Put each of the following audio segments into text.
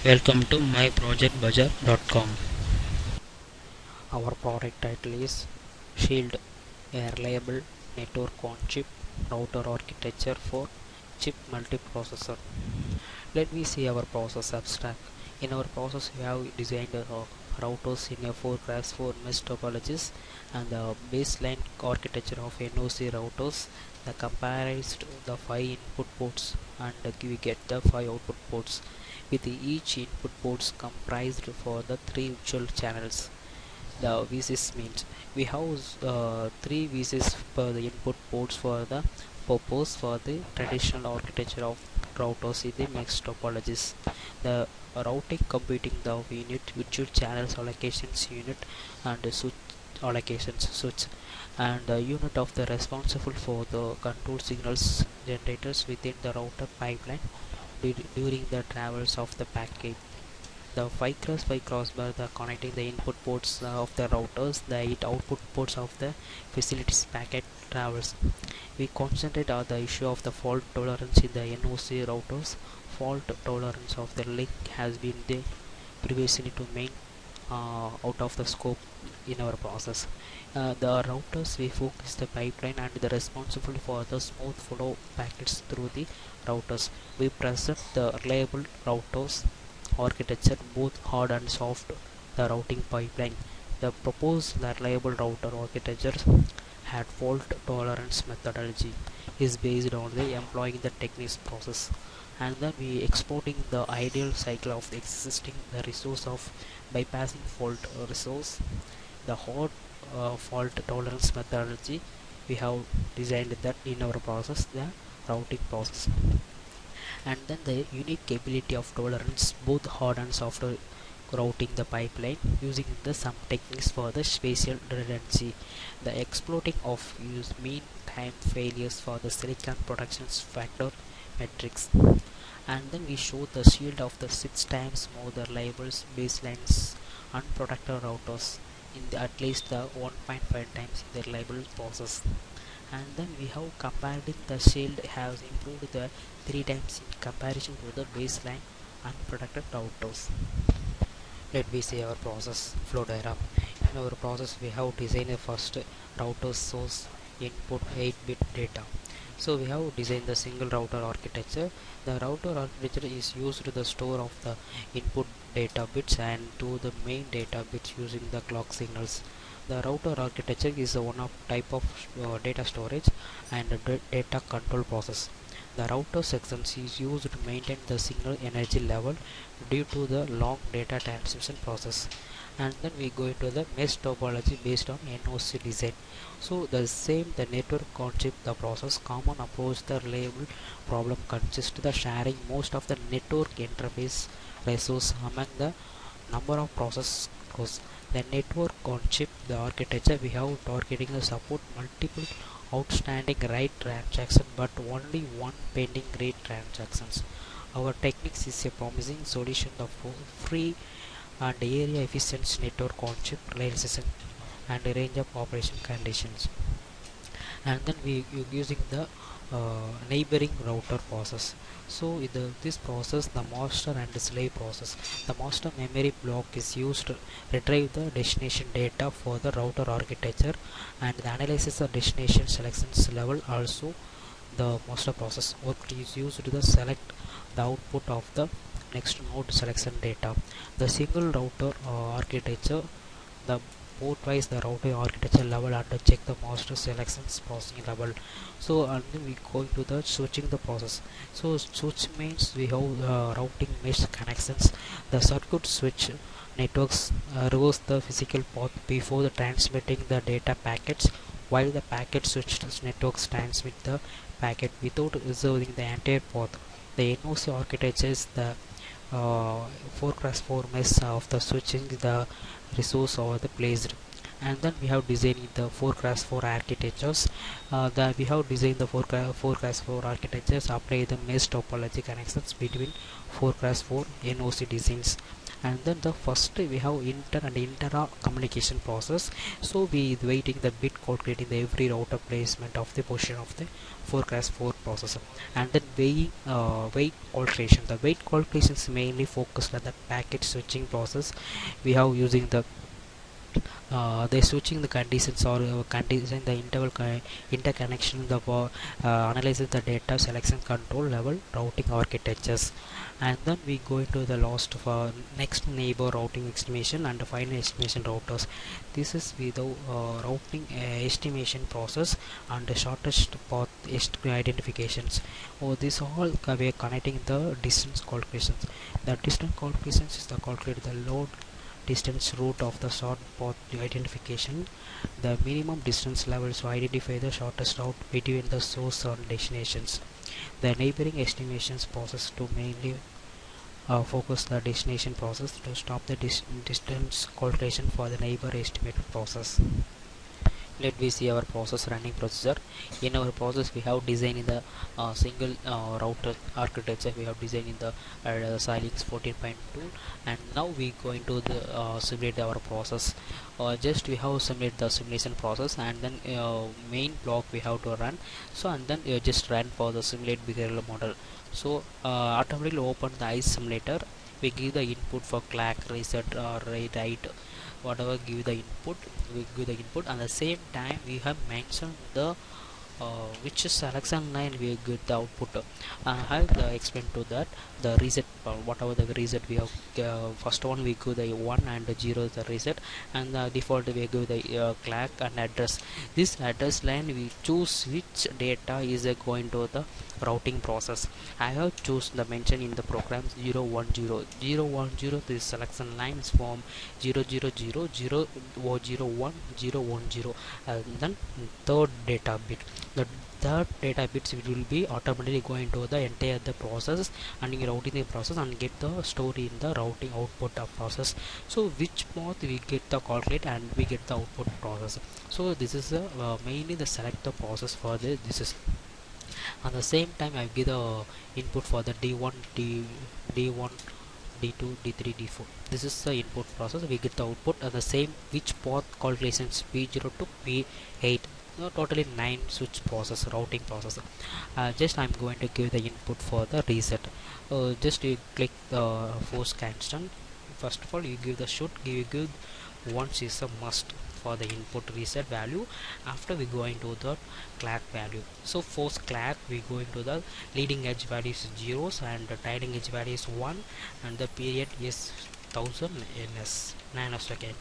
Welcome to myprojectbazaar.com. Our product title is Shield, a reliable network on chip router architecture for chip multiprocessor. Let me see our process abstract. In our process, we have designed routers in a 4x4 mesh topologies and the baseline architecture of NOC routers. The comprised the 5 input ports and we get the 5 output ports with each input ports comprised for the 3 virtual channels. The VCs means we have 3 VCs per the input ports for the purpose for the traditional architecture of routers in the mixed topologies. The routing computing the unit virtual channels allocations unit and the switch allocations switch and the unit of the responsible for the control signals generators within the router pipeline during the travels of the packet. The 5x5 crossbar the connecting the input ports of the routers, the 8 output ports of the facilities packet travels. We concentrate on the issue of the fault tolerance in the NOC routers. Fault tolerance of the link has been the previously to main out of the scope in our process. The routers we focus the pipeline and the responsible for the smooth flow packets through the routers. We present the reliable routers architecture, both hard and soft, the routing pipeline. The proposed reliable router architecture had fault tolerance methodology is based on the employing the techniques process and then we exporting the ideal cycle of the existing the resource of bypassing fault resource the hard fault tolerance methodology we have designed that in our process the routing process and then the unique ability of tolerance both hard and soft routing the pipeline using the some techniques for the spatial redundancy the exploiting of use mean time failures for the silicon production factor metrics and then we show the shield of the 6 times more the labels baselines unprotected routers in the, at least the 1.5 times in the label process and then we have comparing the shield has improved the 3 times in comparison to the baseline unprotected routers. Let me see our process flow diagram. In our process we have designed a first router source input 8-bit data. So we have designed the single router architecture. The router architecture is used to the store of the input data bits and to the main data bits using the clock signals. The router architecture is one of type of data storage and data control process. The router sections is used to maintain the signal energy level due to the long data transmission process. And then we go into the mesh topology based on NOC design. So the same the network concept the process common approach the reliable problem consists the sharing most of the network interface resource among the number of process cores. The network on chip the architecture we have targeting the support multiple outstanding write transaction but only one pending read transactions. Our techniques is a promising solution of free and area efficient network on chip realization and a range of operation conditions and then we using the neighboring router process. So in this process the master and the slave process the master memory block is used to retrieve the destination data for the router architecture and the analysis of destination selections level also the master process work is used to the select the output of the next node selection data. The single router architecture the port wise the router architecture level and check the master selections processing level. So and then we go into the switching the process. So switch means we have routing mesh connections the circuit switch networks reverse the physical path before the transmitting the data packets while the packet switch networks transmit the packet without reserving the entire path. The NOC architecture is the 4x4 mesh of the switching the resource over the placed and then we have designed the 4x4 architectures we have designed the 4x4 architectures apply the mesh topology connections between 4x4 NOC designs And then the first we have inter and intra communication process. So we waiting the bit calculating the every router placement of the position of the forecast for processor. And then weight alteration, the weight calculation is mainly focused on the packet switching process. We have using the they switching the conditions or condition the interconnection, the analyzes the data selection control level routing architectures. And then we go into the last of next neighbor routing estimation and the final estimation routers. This is with the routing estimation process and the shortest path identifications. This all we are connecting the distance calculations. The distance calculations is the calculate the load distance route of the short path identification, the minimum distance levels to identify the shortest route between the source and destinations, the neighboring estimations process to mainly focus the destination process to stop the distance calculation for the neighbor estimated process. Let we see our process running procedure. In our process we have designed in the single router architecture. We have designed in the Xilinx 14.2, and now we going to the simulate our process. Just we have simulate the simulation process, and then main block we have to run. So and then just run for the simulate behavioral model. So automatically open the ICE simulator. We give the input for clock reset or write, whatever give the input, we give the input. At the same time we have mentioned the which selection line we get the output. I have explained to that the reset, whatever the reset we have, first one we give the 1 and the 0 is the reset, and the default we give the clock and address. This address line we choose which data is going to the routing process. I have choose the mention in the program 010 010. This selection line is from 000 001 010, and then third data bit. The third data bits it will be automatically going to the entire the process and routing the process and get the story in the routing output of process. So which path we get the calculate and we get the output process. So this is mainly the select the process for the this is. At the same time I give the input for the d1 d1 d2 d3 d4. This is the input process. We get the output and the same which path calculations p0 to p8. Totally 9 switch process routing process. Just I'm going to give the input for the reset. Just you click the force constant. First of all you give the should, you give once is a must for the input reset value. After we go into the clock value. So force clock we go into the leading edge value is zeros and the trailing edge value is 1 and the period is 1000 ns nanosecond.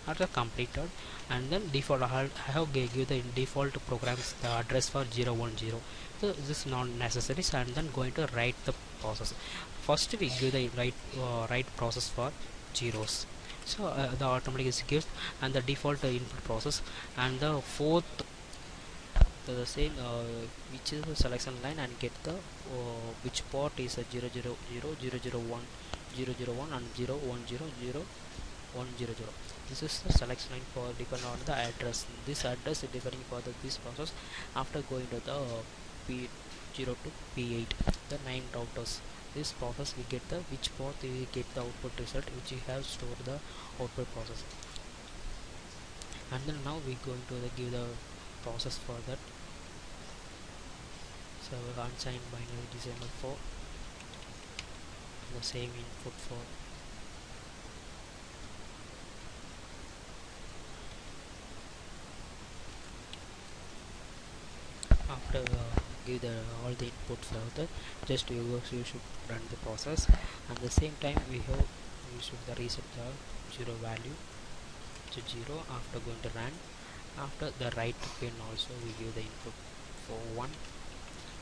After completed, and then default I have give the default programs the address for 010. So this is not necessary, and then going to write the process. First we give the write process for zeros. So the automatic is gives and the default input process, and the fourth the same which is the selection line and get the which port is a 000 001 001 and 010 This is the selection line for depend on the address. This address is depending for the this process. After going to the p0 to p8 the 9 routers, this process we get the which port we get the output result which we have stored the output process. And then now we going to the give the process for that. So unsigned binary decimal for the same input for after give the all the input for that. Just you should run the process. At the same time we should the reset the 0 value to 0 after going to run. After the right pin also we give the input for 1.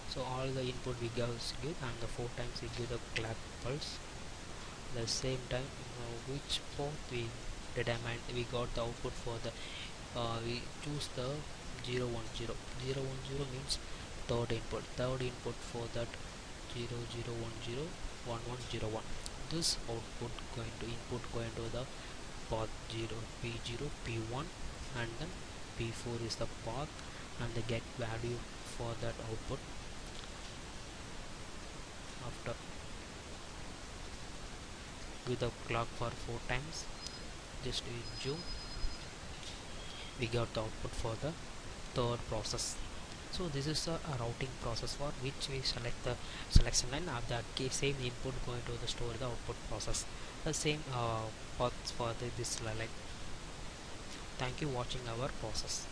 So all the input we give and the 4 times we give the clock pulse. At the same time which port we determined we got the output for the we choose the 010 means third input for that 0010 1101. This output going to input going to the path 0 p0 p1 and then p4 is the path and the get value for that output. After give the clock for 4 times. Just in zoom, we got the output for the third process. So this is a routing process for which we select the selection line of that same input going to the store the output process. The same paths for this line. Thank you watching our process.